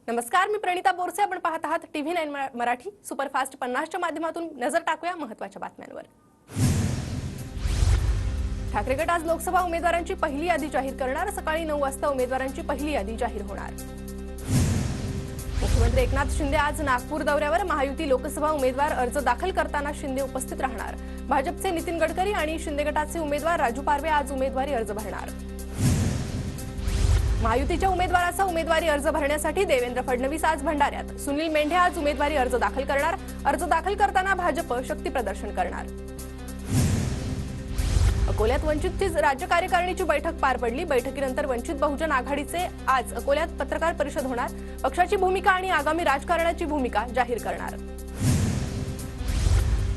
नमस्कार, मी प्रणिता बोरसे. आपण पाहत आहात TV9 मराठी सुपरफास्ट 50 च्या माध्यमातून नजर टाकूया महत्त्वाच्या बातम्यांवर. ठाकरे गट आज लोकसभा उमेदवारांची पहिली यादी जाहीर करणार. सकाळी 9 वाजता उमेदवारांची पहिली यादी जाहीर होणार. मुख्यमंत्री एकनाथ शिंदे आज नागपूर दौऱ्यावर. महायुती लोकसभा उमेदवार अर्ज दाखल करताना शिंदे उपस्थित राहणार. भाजपचे नितीन गडकरी आणि शिंदे गटाचे उमेदवार राजू पारवे आज उमेदवारी अर्ज भरणार. महायुतीच्या उमेदवाराचा उमेदवारी अर्ज भरण्यासाठी देवेंद्र फडणवीस आज भंडाऱ्यात. सुनील मेंढे आज उमेदवारी अर्ज दाखल करणार. अर्ज दाखल करताना भाजप शक्ती प्रदर्शन करणार. अकोल्यात वंचितची राज्य कार्यकारिणीची बैठक पार पडली. बैठकीनंतर वंचित बहुजन आघाडीचे आज अकोल्यात पत्रकार परिषद होणार. पक्षाची भूमिका आणि आगामी राजकारणाची भूमिका जाहीर करणार.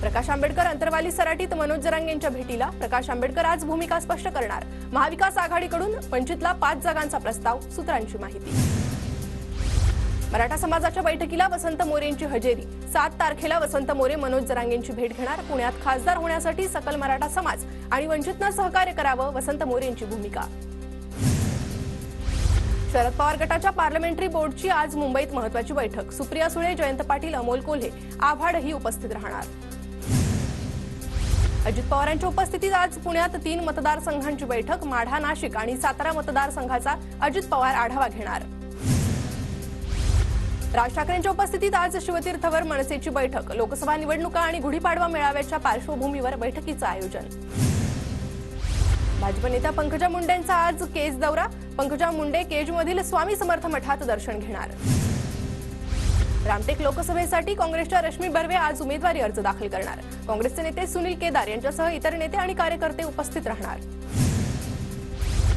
प्रकाश आंबेडकर अंतरवाली सराटीत मनोज जरांगेंच्या भेटीला. प्रकाश आंबेडकर आज भूमिका स्पष्ट करणार. महाविकास आघाडीकडून वंचितला 5 जागांचा प्रस्ताव. सूत्रांची माहिती. मराठा समाजाच्या बैठकीला वसंत मोरेंची हजेरी. 7 तारखेला वसंत मोरे मनोज जरांगेंची भेट घेणार. पुण्यात खासदार होण्यासाठी सकल मराठा समाज आणि वंचितनं सहकार्य करावं, वसंत मोरेंची भूमिका. शरद पवार गटाच्या पार्लमेंटरी बोर्डची आज मुंबईत महत्त्वाची बैठक. सुप्रिया सुळे, जयंत पाटील, अमोल कोल्हे, आव्हाडही उपस्थित राहणार. अजित पवारांच्या उपस्थितीत आज पुण्यात 3 मतदारसंघांची बैठक. माढा, नाशिक आणि सातारा मतदारसंघाचा अजित पवार आढावा घेणार. राज ठाकरेंच्या उपस्थितीत आज शिवतीर्थवर मनसेची बैठक. लोकसभा निवडणुका आणि गुढीपाडवा मेळाव्याच्या पार्श्वभूमीवर बैठकीचं आयोजन. भाजप नेत्या पंकजा मुंडेंचा आज केज दौरा. पंकजा मुंडे केजमधील स्वामी समर्थ मठात दर्शन घेणार. रामटेक लोकसभेसाठी काँग्रेसच्या रश्मी बर्वे आज उमेदवारी अर्ज दाखल करणार. काँग्रेसचे नेते सुनील केदार यांच्यासह इतर नेते आणि कार्यकर्ते उपस्थित राहणार.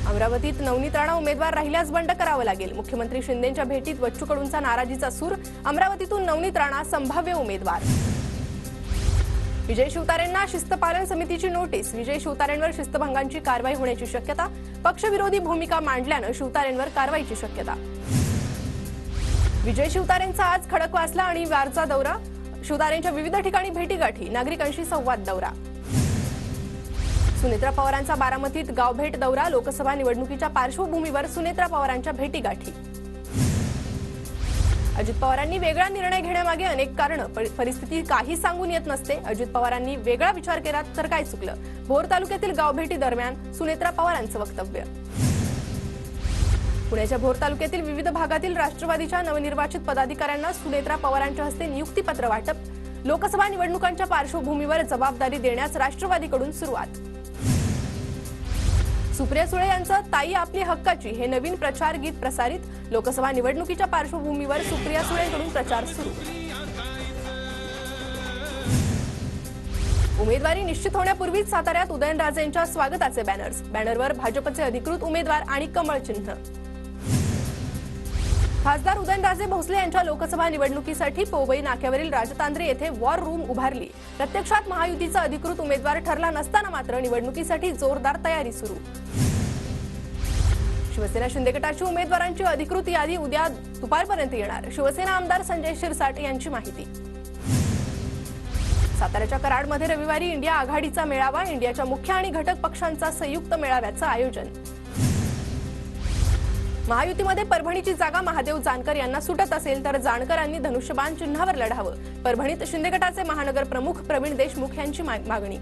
अमरावतीत नवनीत राणा उमेदवार राहिल्यास बंड करावं लागेल. मुख्यमंत्री शिंदेंच्या भेटीत बच्चूकडूंचा नाराजीचा सूर. अमरावतीतून नवनीत राणा संभाव्य उमेदवार. विजय शिवतारेंना शिस्तपालन समितीची नोटीस. विजय शिवतारेंवर शिस्तभंगाची कारवाई होण्याची शक्यता. पक्षविरोधी भूमिका मांडल्यानं शिवतारेंवर कारवाईची शक्यता. विजय शिवतारेंचा आज खडकवासला आणि वारचा दौरा. शिवतारेंच्या विविध ठिकाणी भेटीगाठी. नागरिकांशी संवाद दौरा. सुनेत्रा पवारांचा बारामतीत गावभेट दौरा. लोकसभा निवडणुकीच्या पार्श्वभूमीवर सुनेत्रा पवारांच्या भेटीगाठी. अजित पवारांनी वेगळा निर्णय घेण्यामागे अनेक कारणं. परिस्थिती काही सांगून येत नसते. अजित पवारांनी वेगळा विचार केला तर काय चुकलं. भोर तालुक्यातील गावभेटी दरम्यान सुनेत्रा पवारांचं वक्तव्य. पुण्याच्या भोर तालुक्यातील विविध भागातील राष्ट्रवादीच्या नवनिर्वाचित पदाधिकाऱ्यांना सुनेत्रा पवारांच्या हस्ते नियुक्तीपत्र वाटप. लोकसभा निवडणुकांच्या पार्श्वभूमीवर जबाबदारी देण्यास राष्ट्रवादीकडून सुरुवात. सुप्रिया सुळे यांचं ताई आपली हक्काची हे नवीन प्रचार गीत प्रसारित. लोकसभा निवडणुकीच्या पार्श्वभूमीवर सुप्रिया सुळेंकडून प्रचार सुरू. उमेदवारी निश्चित होण्यापूर्वीच साताऱ्यात उदयनराजेंच्या स्वागताचे बॅनर्स. बॅनरवर भाजपचे अधिकृत उमेदवार आणि कमळ चिन्ह. खासदार उदयनराजे भोसले यांच्या लोकसभा निवडणुकीसाठी पोवई नाक्यावरील राजतांत्रे येथे वॉर रूम उभारली. प्रत्यक्षात महायुतीचा अधिकृत उमेदवार ठरला नसताना मात्र निवडणुकीसाठी जोरदार तयारी सुरू. शिवसेना शिंदे गटाची उमेदवारांची अधिकृत यादी उद्या दुपारपर्यंत येणार. शिवसेना आमदार संजय शिरसाट यांची माहिती. साताऱ्याच्या कराडमध्ये रविवारी इंडिया आघाडीचा मेळावा. इंडियाच्या मुख्य आणि घटक पक्षांचा संयुक्त मेळाव्याचं आयोजन. महायुतीमध्ये परभणीची जागा महादेव जानकर यांना सुटत असेल तर जानकरांनी धनुष्यबाण चिन्हावर लढावं. परभणीत शिंदे गटाचे महानगर प्रमुख प्रवीण देशमुख यांची मागणी.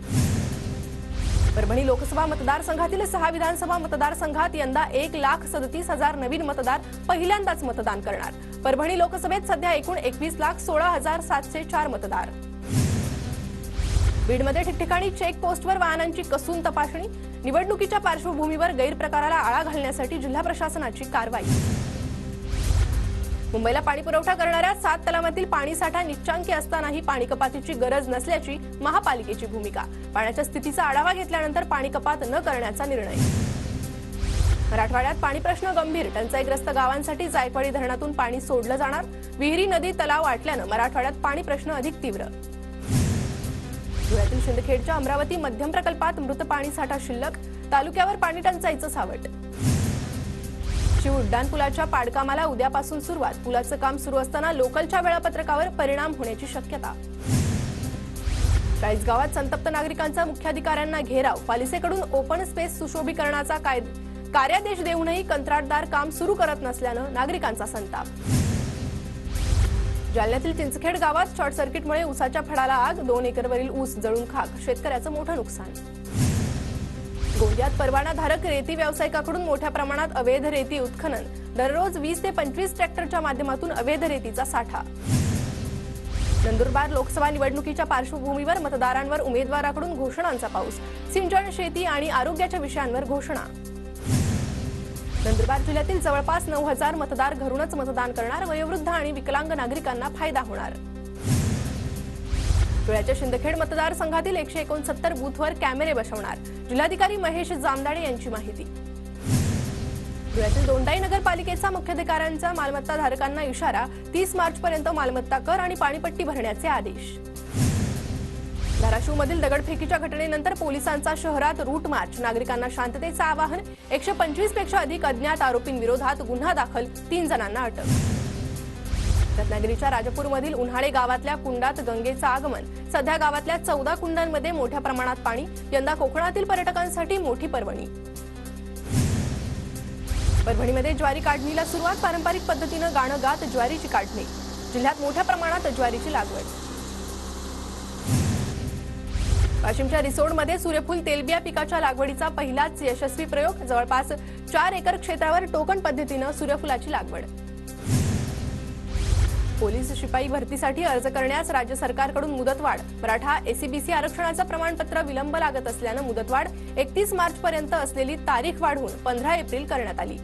परभणी लोकसभा मतदारसंघातील 6 विधानसभा मतदारसंघात यंदा 1,37,000 नवीन मतदार पहिल्यांदाच मतदान करणार. परभणी लोकसभेत सध्या एकूण 21,16,704 मतदार. बीडमध्ये ठिकठिकाणी चेक पोस्टवर वाहनांची कसून तपासणी. निवडणुकीच्या पार्श्वभूमीवर गैरप्रकाराला आळा घालण्यासाठी जिल्हा प्रशासनाची कारवाई. मुंबईला पाणी पुरवठा करणाऱ्या 7 तलावांतील पाणीसाठा निच्चांकी असतानाही पाणी कपातीची गरज नसल्याची महापालिकेची भूमिका. पाण्याच्या स्थितीचा आढावा घेतल्यानंतर पाणी कपात न करण्याचा निर्णय. मराठवाड्यात पाणी प्रश्न गंभीर. टंचाईग्रस्त गावांसाठी जायकवाडी धरणातून पाणी सोडलं जाणार. विहिरी, नदी, तलाव आटल्यानं मराठवाड्यात पाणी प्रश्न अधिक तीव्र. धुळ्यातील शिंदखेडच्या अमरावती मध्यम प्रकल्पात मृत पाणी साठा शिल्लक. तालुक्यावर पाणी टंचाईचं सावट. शिव उड्डाणपुलाच्या पाडकामाला उद्यापासून सुरुवात. पुलाचं काम सुरू असताना लोकलच्या वेळापत्रकावर परिणाम होण्याची शक्यता. चाळीसगावात संतप्त नागरिकांचा मुख्याधिकाऱ्यांना घेराव. पालिकेकडून ओपन स्पेस सुशोभीकरणाचा कार्यादेश देऊनही कंत्राटदार काम सुरू करत नसल्यानं नागरिकांचा संताप. जालन्यातील चिंचखेड गावात शॉर्ट सर्किटमुळे ऊसाच्या फळाला आग, 2 एकरवरील ऊस जळून खाक, शेतकऱ्याचं मोठं नुकसान. गोंदियात परवानाधारक रेती व्यावसायिकाकडून मोठ्या प्रमाणात अवैध रेती उत्खनन, दररोज 20 ते 25 ट्रॅक्टरच्या माध्यमातून अवैध रेतीचा साठा. नंदुरबार लोकसभा निवडणुकीच्या पार्श्वभूमीवर मतदारांवर उमेदवाराकडून घोषणांचा पाऊस, सिंचन, शेती आणि आरोग्याच्या विषयांवर घोषणा. नंदुरबार जिल्ह्यातील जवळपास 9,000 मतदार घरूनच मतदान करणार, वयोवृद्ध आणि विकलांग नागरिकांना फायदा होणार. धुळ्याच्या शिंदखेड मतदारसंघातील 169 बूथवर कॅमेरे बसवणार, जिल्हाधिकारी महेश जामदाडे यांची माहिती. धुळ्यातील दोंडाई नगरपालिकेचा मुख्याधिकाऱ्यांचा मालमत्ता धारकांना इशारा, 30 मार्चपर्यंत मालमत्ता कर आणि पाणीपट्टी भरण्याचे आदेश. धाराशिवमधील दगडफेकीच्या घटनेनंतर पोलिसांचा शहरात रूट मार्च, नागरिकांना शांततेचं आवाहन, 125 पेक्षा अधिक अज्ञात आरोपींविरोधात गुन्हा दाखल, 3 जणांना अटक. रत्नागिरीच्या राजापूरमधील उन्हाळे गावातल्या कुंडात गंगेचं आगमन, सध्या गावातल्या 14 कुंडांमध्ये मोठ्या प्रमाणात पाणी, यंदा कोकणातील पर्यटकांसाठी मोठी पर्वणी. परभणीमध्ये ज्वारी काढणीला सुरुवात, पारंपरिक पद्धतीनं गाणं गात ज्वारीची काढणी, जिल्ह्यात मोठ्या प्रमाणात ज्वारीची लागवड. वाशिमच्या रिसोडमध्ये सूर्यफूल तेलबिया पिकाच्या लागवडीचा पहिलाच यशस्वी प्रयोग, जवळपास 4 एकर क्षेत्रावर टोकन पद्धतीनं सूर्यफुलाची लागवड. पोलीस शिपाई भरतीसाठी अर्ज करण्यास राज्य सरकारकडून मुदतवाढ, मराठा एससीबीसी आरक्षणाचं प्रमाणपत्र विलंब लागत असल्यानं मुदतवाढ, 31 मार्चपर्यंत असलेली तारीख वाढवून 15 एप्रिल करण्यात आली.